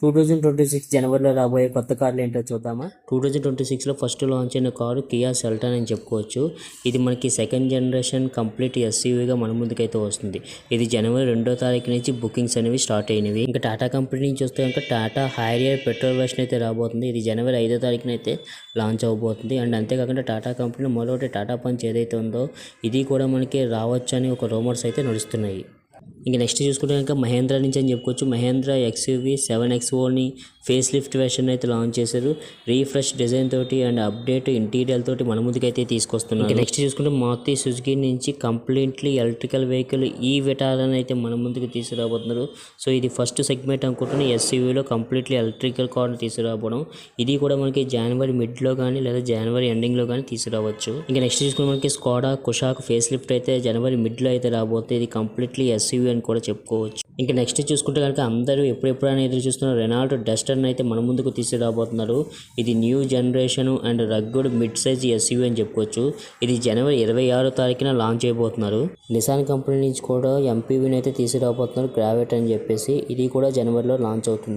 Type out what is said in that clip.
2026 జనవరిలో రాబోయే కొత్త కార్లు ఏంటో చూద్దామా. 2026లో ఫస్ట్ లాంచ్ అయిన కారు కియా సెల్టాన్ అని చెప్పుకోవచ్చు. ఇది మనకి సెకండ్ జనరేషన్ కంప్లీట్ ఎస్యూవీగా మన ముందుకైతే వస్తుంది. ఇది జనవరి 2వ తారీఖు నుంచి బుకింగ్స్ అనేవి స్టార్ట్ అయినవి. ఇంకా టాటా కంపెనీ నుంచి వస్తే కనుక టాటా హ్యారియర్ పెట్రోల్ వెర్షన్ అయితే రాబోతుంది. ఇది జనవరి 5వ తారీఖున అయితే లాంచ్ అవబోతుంది. అండ్ అంతేకాకుండా టాటా కంపెనీ మరొకటి టాటా పంచ్ ఏదైతే ఉందో ఇది కూడా మనకి రావచ్చు అని ఒక రూమర్స్ అయితే నడుస్తున్నాయి. ఇంకా నెక్స్ట్ చూసుకుంటే కనుక మహేంద్ర నుంచి అని చెప్పుకోవచ్చు. మహేంద్ర XUV 7XOని ఫేస్ లిఫ్ట్ వెర్షన్ అయితే లాంచ్ చేశారు. రీఫ్రెష్ డిజైన్ తోటి అండ్ అప్డేట్ ఇంటీరియర్ తోటి మన ముందుకైతే తీసుకొస్తున్నారు. ఇంకా నెక్స్ట్ చూసుకుంటే మారుతి సుజుకి నుంచి కంప్లీట్లీ ఎలక్ట్రికల్ వెహికల్ ఈ విటారాని అయితే మన ముందుకు తీసుకురాబోతున్నారు. సో ఇది ఫస్ట్ సెగ్మెంట్ అనుకుంటున్న SUVలో కంప్లీట్లీ ఎలక్ట్రికల్ కార్ని తీసుకురాబోవడం. ఇది కూడా మనకి జనవరి మిడ్లో కానీ లేదా జనవరి ఎండింగ్లో కానీ తీసుకురావచ్చు. ఇంకా నెక్స్ట్ చూసుకుంటే మనకి స్కోడా కుషాక్ ఫేస్ లిఫ్ట్ అయితే జనవరి మిడ్లో అయితే రాబోతుంది. ఇది కంప్లీట్లీ SUV అని కూడా చెప్పుకోవచ్చు. ఇంకా నెక్స్ట్ చూసుకుంటే కనుక అందరూ ఎప్పుడెప్పుడైనా ఎదురు చూస్తున్న రెనాల్ట్ డస్టర్ అయితే మన ముందుకు తీసుకురాబోతున్నారు. ఇది new generation and rugged mid size SUV అని చెప్పుకోవచ్చు. ఇది జనవరి 26వ తారీఖున లాంచ్ అయిపోతున్నారు. నిసాన్ కంపెనీ నుంచి కూడా MPVని అయితే తీసుకురాబోతున్నారు గ్రావెట్ అని చెప్పేసి. ఇది కూడా జనవరిలో లాంచ్ అవుతుంది.